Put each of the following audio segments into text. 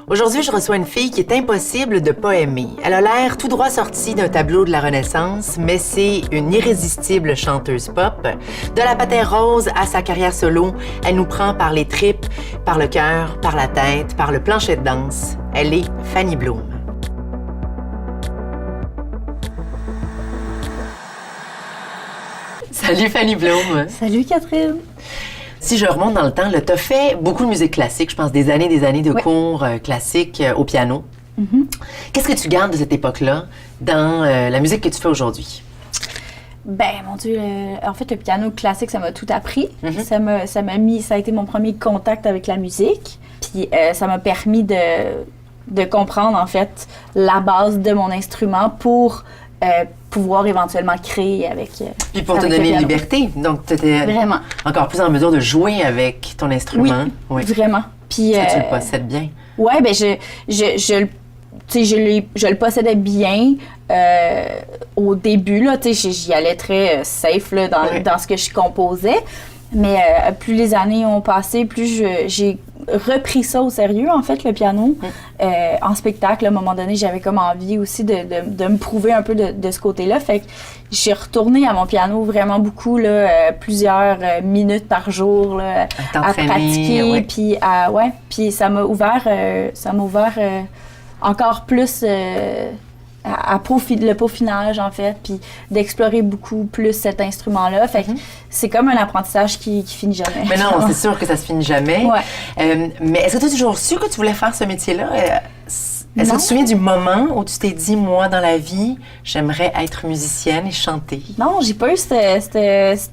Aujourd'hui, je reçois une fille qui est impossible de pas aimer. Elle a l'air tout droit sortie d'un tableau de la Renaissance, mais c'est une irrésistible chanteuse pop. De la Patère Rose à sa carrière solo, elle nous prend par les tripes, par le cœur, par la tête, par le plancher de danse. Elle est Fanny Bloom. Salut Fanny Bloom. Salut Catherine. Si je remonte dans le temps, tu as fait beaucoup de musique classique, je pense des années de cours classiques au piano. Mm-hmm. Qu'est-ce que tu gardes de cette époque-là dans la musique que tu fais aujourd'hui? Ben, mon Dieu, en fait, le piano classique, ça m'a tout appris. Mm-hmm. Ça a été mon premier contact avec la musique. Puis ça m'a permis de comprendre, en fait, la base de mon instrument pour pouvoir éventuellement créer avec Puis pour te donner liberté. Donc, tu étais encore plus en mesure de jouer avec ton instrument. Oui, vraiment. Puis, ça, tu le possèdes bien. Oui, bien, je le possédais bien au début. Là, j'y allais très safe là, dans ce que je composais. Mais plus les années ont passé, plus j'ai repris ça au sérieux, en fait, le piano. En spectacle, à un moment donné, j'avais comme envie aussi de me prouver un peu de ce côté-là. Fait que j'ai retourné à mon piano vraiment beaucoup, là, plusieurs minutes par jour là, à pratiquer. Puis ça m'a ouvert encore plus le peaufinage, en fait, puis d'explorer beaucoup plus cet instrument-là. Fait que c'est comme un apprentissage qui finit jamais. Mais non, c'est sûr que ça se finit jamais. Ouais. Mais est-ce que tu as toujours su que tu voulais faire ce métier-là? Est-ce que tu te souviens du moment où tu t'es dit, moi, dans la vie, j'aimerais être musicienne et chanter? Non, j'ai pas eu cet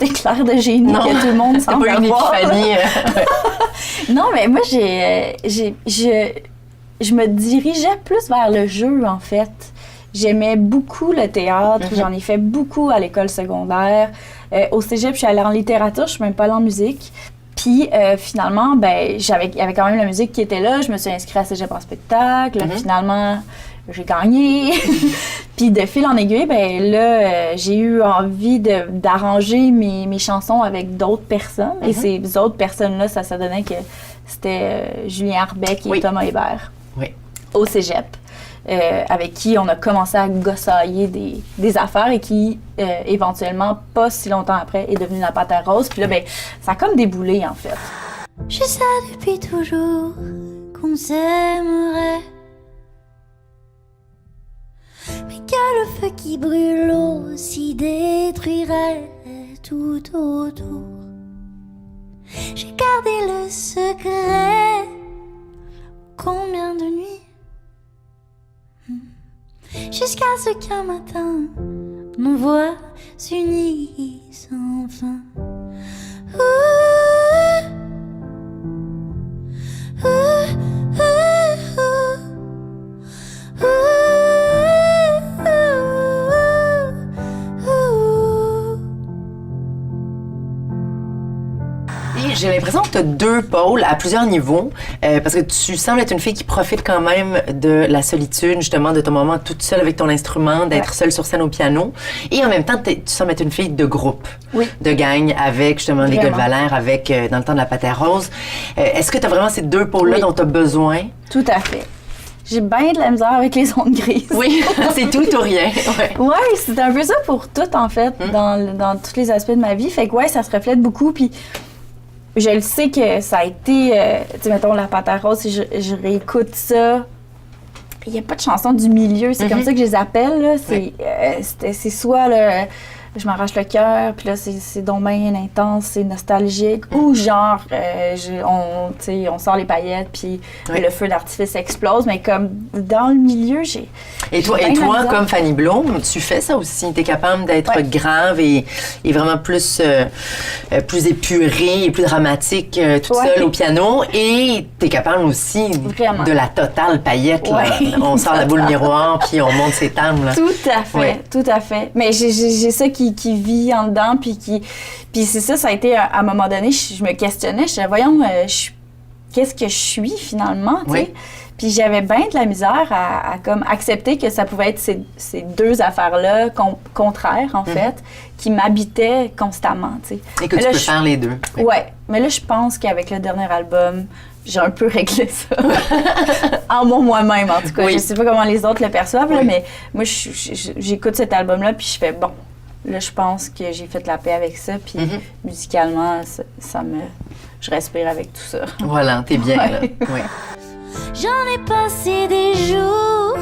éclair de génie que tout le monde semble avoir. Pas eu une épiphanie. Non, mais moi, je me dirigeais plus vers le jeu, en fait. J'aimais beaucoup le théâtre. J'en ai fait beaucoup à l'école secondaire. Au cégep, je suis allée en littérature. Je suis même pas allée en musique. Puis, finalement, il y avait quand même la musique qui était là. Je me suis inscrite à cégep en spectacle. Finalement, j'ai gagné. Puis, de fil en aiguille, j'ai eu envie d'arranger mes chansons avec d'autres personnes. Et ces autres personnes-là, ça donnait que c'était Julien Arbeck et Thomas Hébert. Oui. Au cégep. Avec qui on a commencé à gossailler des affaires et qui, éventuellement, pas si longtemps après, est devenue la Patère Rose. Puis là, ça a comme déboulé, en fait. Je sais depuis toujours qu'on s'aimerait, mais que le feu qui brûle aussi détruirait tout autour. J'ai gardé le secret. Combien de nuits? Jusqu'à ce qu'un matin, nos voix s'unissent enfin. J'ai l'impression que tu as deux pôles à plusieurs niveaux, parce que tu sembles être une fille qui profite quand même de la solitude, justement, de ton moment toute seule avec ton instrument, d'être seule sur scène au piano. Et en même temps, tu sembles être une fille de groupe, de gang, avec justement les gars de Valère, avec dans le temps de la Patère Rose. Est-ce que tu as vraiment ces deux pôles-là dont tu as besoin? Tout à fait. J'ai bien de la misère avec les ondes grises. Oui, c'est tout ou rien. Oui, c'est un peu ça pour tout, en fait, dans tous les aspects de ma vie. Fait que ça se reflète beaucoup. Puis je le sais que ça a été, tu sais, mettons, la Patère Rose, si je réécoute ça, il n'y a pas de chansons du milieu, c'est comme ça que je les appelle, là. C'est soit, là, je m'arrache le cœur, puis là, c'est donc bien intense, c'est nostalgique, ou genre, on sort les paillettes, puis le feu d'artifice explose, mais comme dans le milieu, Et toi, comme Fanny Bloom, tu fais ça aussi? Tu es capable d'être grave et vraiment plus épurée et plus dramatique toute seule au piano. Et tu es capable aussi de la totale paillette. Là. On sort la boule miroir puis on monte ses tames. Là. Tout à fait. Mais j'ai ça qui vit en dedans. Puis c'est ça a été, à un moment donné, je me questionnais. Je disais, voyons, qu'est-ce que je suis finalement? T'sais? Puis j'avais bien de la misère à comme accepter que ça pouvait être ces deux affaires-là contraires, en fait, qui m'habitaient constamment, tu sais. Et que tu peux faire les deux. Ouais. Mais là, je pense qu'avec le dernier album, j'ai un peu réglé ça. en moi-même, en tout cas. Oui. Je sais pas comment les autres le perçoivent, là, mais moi, j'écoute cet album-là, puis je fais, bon, là, je pense que j'ai fait la paix avec ça, puis musicalement, je respire avec tout ça. Voilà, t'es bien, là. Oui. J'en ai passé des jours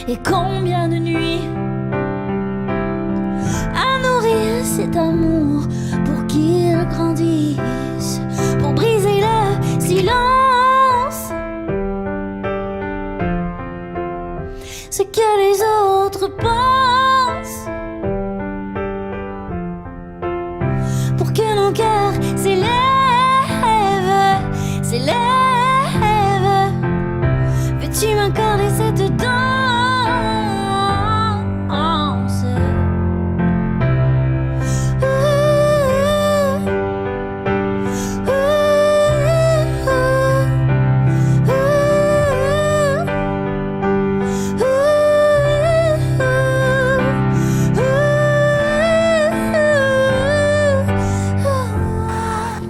et combien de nuits à nourrir cet amour pour qu'il grandisse, pour briser le silence. Ce que les autres pensent, pour que nos cœurs s'élèvent, s'élèvent. Veux-tu m'accorder cette danse?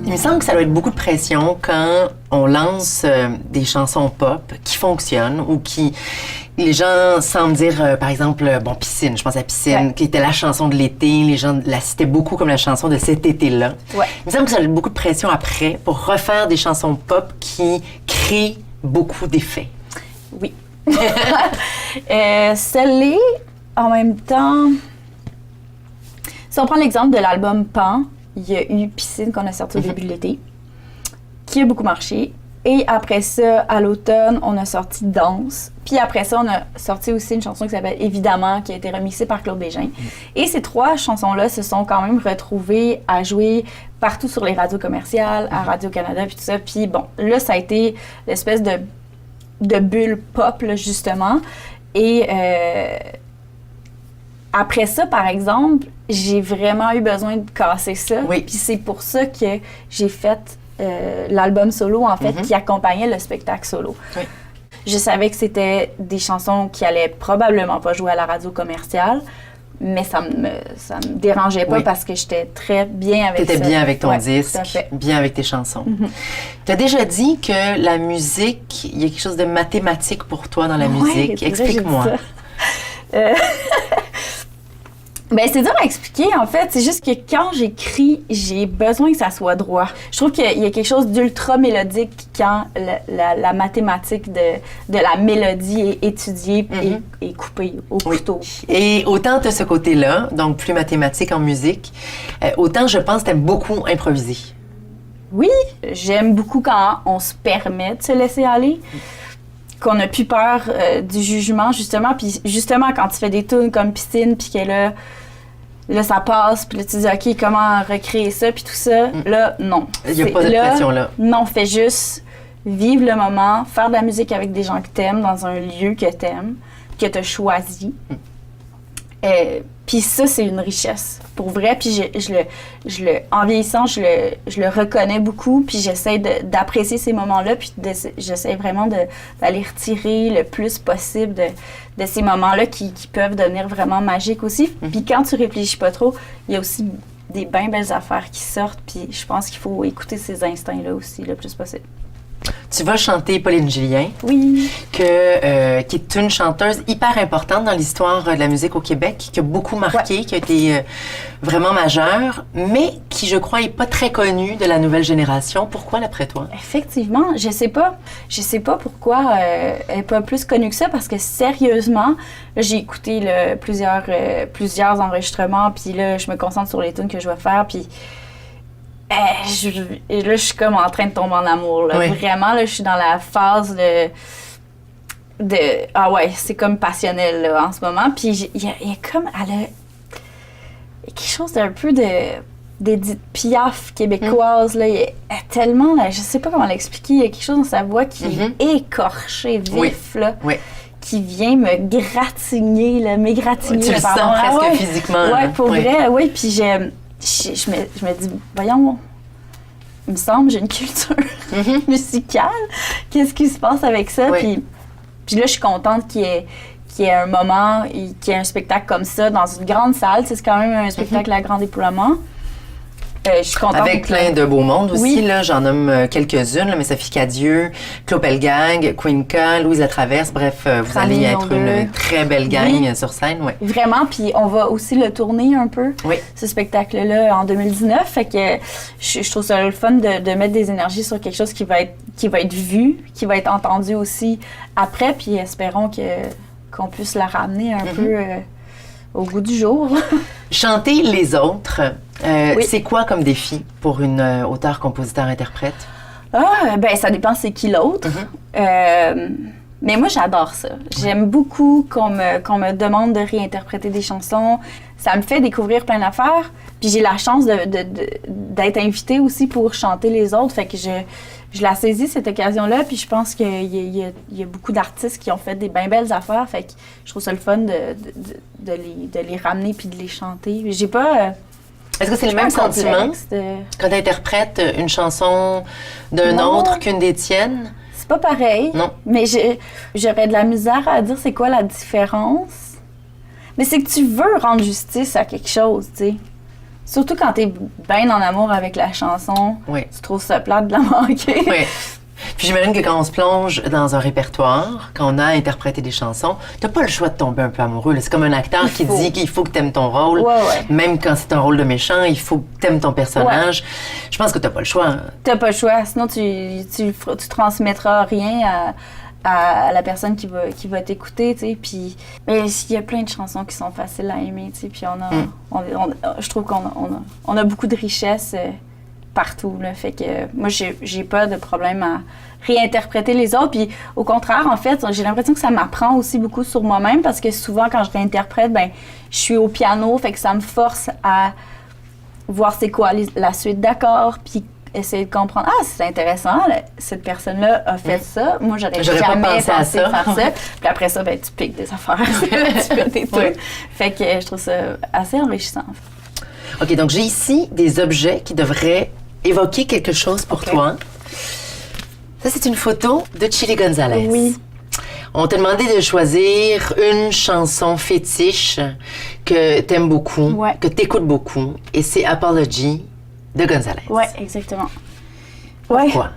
Il me semble que ça doit être beaucoup de pression quand on lance des chansons pop qui fonctionnent ou qui... Les gens semblent dire, par exemple, bon, Piscine, je pense à Piscine, qui était la chanson de l'été. Les gens la citaient beaucoup comme la chanson de cet été-là. Ouais. Il me semble que ça doit être beaucoup de pression après pour refaire des chansons pop qui créent beaucoup d'effets. Oui. Celle-là, en même temps... Si on prend l'exemple de l'album Pan, il y a eu Piscine qu'on a sorti au début de l'été, qui a beaucoup marché. Et après ça, à l'automne, on a sorti Danse. Puis après ça, on a sorti aussi une chanson qui s'appelle Évidemment, qui a été remixée par Claude Bégin. Et ces 3 chansons-là se sont quand même retrouvées à jouer partout sur les radios commerciales, à Radio-Canada, puis tout ça. Puis bon, là, ça a été l'espèce de bulle pop, là, justement. Et après ça, par exemple, j'ai vraiment eu besoin de casser ça. Oui. Puis c'est pour ça que j'ai fait l'album solo, en fait, qui accompagnait le spectacle solo. Oui. Je savais que c'était des chansons qui allaient probablement pas jouer à la radio commerciale, mais ça me dérangeait pas parce que j'étais très bien avec ça. T'étais bien avec ton disque, bien avec tes chansons. Tu as déjà dit que la musique, il y a quelque chose de mathématique pour toi dans la musique. Explique-moi. Ben, c'est dur à expliquer, en fait. C'est juste que quand j'écris, j'ai besoin que ça soit droit. Je trouve qu'il y a quelque chose d'ultra mélodique quand la mathématique de la mélodie est étudiée et coupée au couteau. Et autant tu as ce côté-là, donc plus mathématique en musique, autant je pense que tu aimes beaucoup improviser. Oui, j'aime beaucoup quand on se permet de se laisser aller. Qu'on n'a plus peur du jugement, justement. Puis justement, quand tu fais des tunes comme Piscine, puis que là, ça passe, puis là, tu dis, OK, comment recréer ça, puis tout ça. Là, non. Il n'y a pas de pression, là. Non, fais juste vivre le moment, faire de la musique avec des gens que t'aimes, dans un lieu que t'aimes, que t'as choisi. Puis ça, c'est une richesse, pour vrai. Puis en vieillissant, je le reconnais beaucoup. Puis j'essaie d'apprécier ces moments-là. Puis j'essaie vraiment d'aller retirer le plus possible de ces moments-là qui peuvent devenir vraiment magiques aussi. Puis quand tu réfléchis pas trop, il y a aussi des bien belles affaires qui sortent. Puis je pense qu'il faut écouter ces instincts-là aussi le plus possible. Tu vas chanter Pauline Julien, oui, qui est une chanteuse hyper importante dans l'histoire de la musique au Québec, qui a beaucoup marqué, qui a été vraiment majeure, mais qui, je crois, n'est pas très connue de la nouvelle génération. Pourquoi, d'après toi? Effectivement, je sais pas pourquoi elle n'est pas plus connue que ça, parce que sérieusement, là, j'ai écouté plusieurs enregistrements, puis là, je me concentre sur les tunes que je vais faire, puis et là, je suis comme en train de tomber en amour. Là. Oui. Vraiment, là, je suis dans la phase de ah ouais, c'est comme passionnel là, en ce moment. Puis il y a comme... Elle a quelque chose d'un peu d'Édith Piaf québécoise. Là. Il y a tellement... Là, je sais pas comment l'expliquer. Il y a quelque chose dans sa voix qui est écorché, vif. Là. Oui. Qui vient m'égratigner. Tu le sens presque physiquement. Oui, pour vrai. Oui, puis je me dis, voyons, il me semble j'ai une culture musicale. Qu'est-ce qui se passe avec ça? Oui. Puis là, je suis contente qu'il y ait un moment, qu'il y ait un spectacle comme ça dans une grande salle. C'est quand même un spectacle à grand déploiement. Je suis contente. Avec plein de beaux mondes aussi, Oui. là, j'en nomme quelques-unes, là, mais Sophie Cadieux, Claude Pelgang, Queenca, Louise Latraverse, bref, vous allez être une très belle gang sur scène, ouais. Vraiment, puis on va aussi le tourner un peu, Oui. ce spectacle-là, en 2019. Fait que je trouve ça le fun de mettre des énergies sur quelque chose qui va être vu, qui va être entendu aussi après, puis espérons qu'on puisse la ramener un peu au goût du jour. Chanter les autres, Oui. c'est quoi comme défi pour une auteure, compositeur, interprète? Ben ça dépend c'est qui l'autre. Mais moi, j'adore ça. J'aime beaucoup qu'on me demande de réinterpréter des chansons. Ça me fait découvrir plein d'affaires. Puis j'ai la chance d'être invitée aussi pour chanter les autres. Fait que je la saisis, cette occasion-là. Puis je pense qu'il y a beaucoup d'artistes qui ont fait des bien belles affaires. Fait que je trouve ça le fun de les ramener puis de les chanter. J'ai pas... Est-ce que c'est le même sentiment quand tu interprètes une chanson d'un autre qu'une des tiennes? C'est pas pareil. Non. Mais j'aurais de la misère à dire c'est quoi la différence. Mais c'est que tu veux rendre justice à quelque chose, tu sais. Surtout quand t'es bien en amour avec la chanson. Oui. Tu trouves ça plate de la manquer. Oui. Puis j'imagine que quand on se plonge dans un répertoire, quand on a interprété des chansons, t'as pas le choix de tomber un peu amoureux. là. C'est comme un acteur qui dit qu'il faut que t'aimes ton rôle. Ouais, ouais. Même quand c'est un rôle de méchant, il faut que t'aimes ton personnage. Je pense que t'as pas le choix. T'as pas le choix, sinon tu transmettras rien à la personne qui va t'écouter, tu sais. Puis, mais il y a plein de chansons qui sont faciles à aimer, tu sais. Puis je trouve qu'on a beaucoup de richesse partout, là. Fait que moi, j'ai pas de problème à réinterpréter les autres. Puis au contraire, en fait, j'ai l'impression que ça m'apprend aussi beaucoup sur moi-même parce que souvent, quand je réinterprète, ben je suis au piano, fait que ça me force à voir c'est quoi la suite d'accords, puis essayer de comprendre. Ah, c'est intéressant, là, cette personne-là a fait ça. Moi, j'aurais jamais pensé à faire ça. Puis après ça, ben, tu piques des affaires. Tu fais tes trucs. Fait que je trouve ça assez enrichissant. OK, donc j'ai ici des objets qui devraient évoquer quelque chose pour toi. Ça, c'est une photo de Chili Gonzalez. Oui. On t'a demandé de choisir une chanson fétiche que t'aimes beaucoup, que t'écoutes beaucoup, et c'est Apology de Gonzalez. Oui, exactement. Pourquoi? Ouais.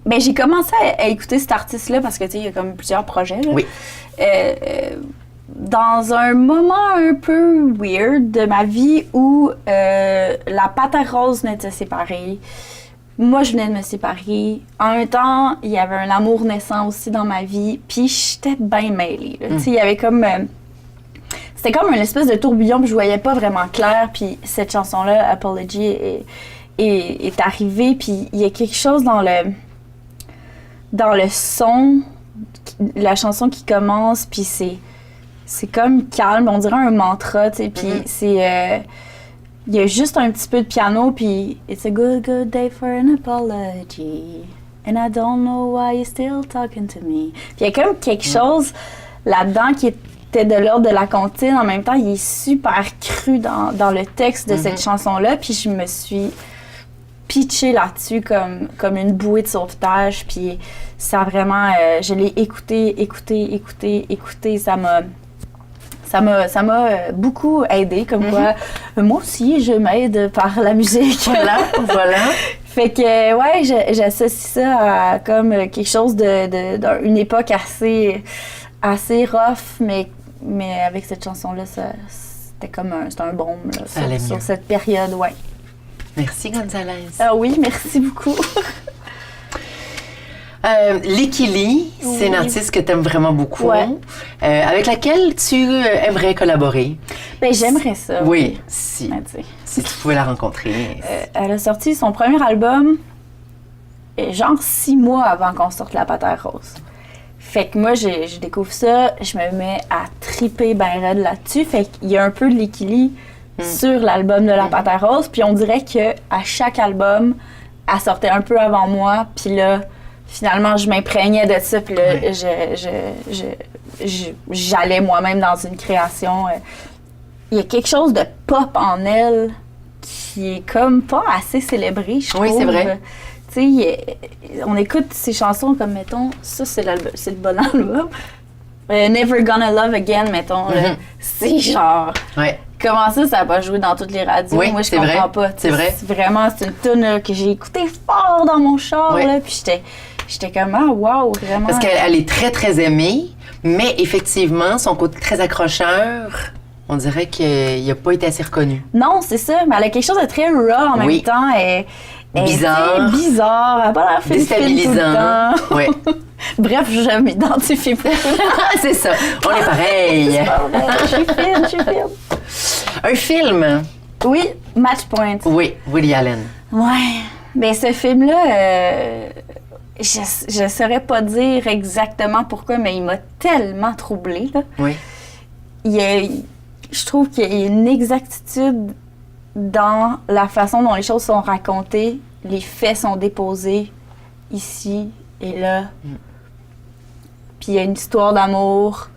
Ben, j'ai commencé à écouter cet artiste-là parce que, tu sais, il y a comme plusieurs projets. Là. Oui. Dans un moment un peu weird de ma vie où la Pâte Rose venait de se séparer, moi, je venais de me séparer. En même temps, il y avait un amour naissant aussi dans ma vie, puis j'étais bien mêlée. Tu sais, il y avait comme... c'était comme une espèce de tourbillon, puis je voyais pas vraiment clair, puis cette chanson-là, Apology, est arrivée, puis il y a quelque chose dans le son, la chanson qui commence, puis c'est comme calme, on dirait un mantra, tu sais, puis c'est... il y a juste un petit peu de piano, puis « It's a good, good day for an apology and I don't know why you're still talking to me ». Puis il y a comme quelque chose là-dedans qui était de l'ordre de la comptine. En même temps, il est super cru dans le texte de cette chanson-là, puis je me suis pitchée là-dessus comme une bouée de sauvetage, puis ça a vraiment... je l'ai écouté, ça m'a beaucoup aidée, comme quoi, moi aussi, je m'aide par la musique. Voilà. Fait que, ouais, j'associe ça à comme quelque chose d'une époque assez rough, mais avec cette chanson-là, c'était comme un baume là, sur cette période, ouais. Merci, Gonzalez. Ah oui, merci beaucoup. Likili, c'est une artiste que tu aimes vraiment beaucoup, avec laquelle tu aimerais collaborer. Ben, j'aimerais ça. Oui, si tu pouvais la rencontrer. Elle a sorti son premier album genre 6 mois avant qu'on sorte La Pâte Rose. Fait que moi, je découvre ça, je me mets à triper ben raide là-dessus. Fait qu'il y a un peu de Likili sur l'album de La Pâte Rose, puis on dirait qu'à chaque album, elle sortait un peu avant moi, puis là, finalement, je m'imprégnais de ça, puis là, j'allais moi-même dans une création. Il y a quelque chose de pop en elle qui est comme pas assez célébré, je trouve. Oui, c'est vrai. Tu sais, on écoute ces chansons comme, mettons, ça, c'est le bon album. Never Gonna Love Again, mettons, là, c'est genre comment ça n'a pas joué dans toutes les radios? Oui, moi, je c'est comprends vrai, pas. c'est vrai. C'est une tune là, que j'ai écoutée fort dans mon char, Oui. là, puis j'étais comme, ah, wow, vraiment. Parce qu'elle est très, très aimée, mais effectivement, son côté très accrocheur, on dirait qu'il n'a pas été assez reconnu. Non, c'est ça, mais elle a quelque chose de très raw en même Oui. temps. Elle Bizarre. est bizarre, elle a pas l'air fine tout le Déstabilisant. temps. Oui. Bref, je m'identifie pas. C'est ça. On est pareil. Je suis fine. Un film. Oui, Match Point. Oui, Woody Allen. Ouais. Ben, ce film-là, je saurais pas dire exactement pourquoi, mais il m'a tellement troublée, là. Oui. Je trouve qu'il y a une exactitude dans la façon dont les choses sont racontées. Les faits sont déposés ici et là. Puis il y a une histoire d'amour.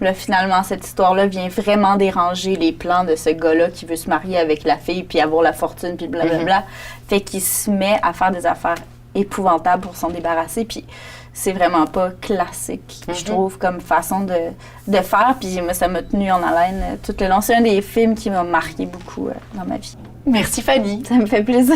Là, finalement, cette histoire-là vient vraiment déranger les plans de ce gars-là qui veut se marier avec la fille puis avoir la fortune puis blablabla. Fait qu'il se met à faire des affaires épouvantables pour s'en débarrasser. Puis c'est vraiment pas classique, je trouve, comme façon de faire. Puis moi, ça m'a tenu en haleine tout le long. C'est un des films qui m'a marqué beaucoup dans ma vie. Merci, Fanny. Ça me fait plaisir.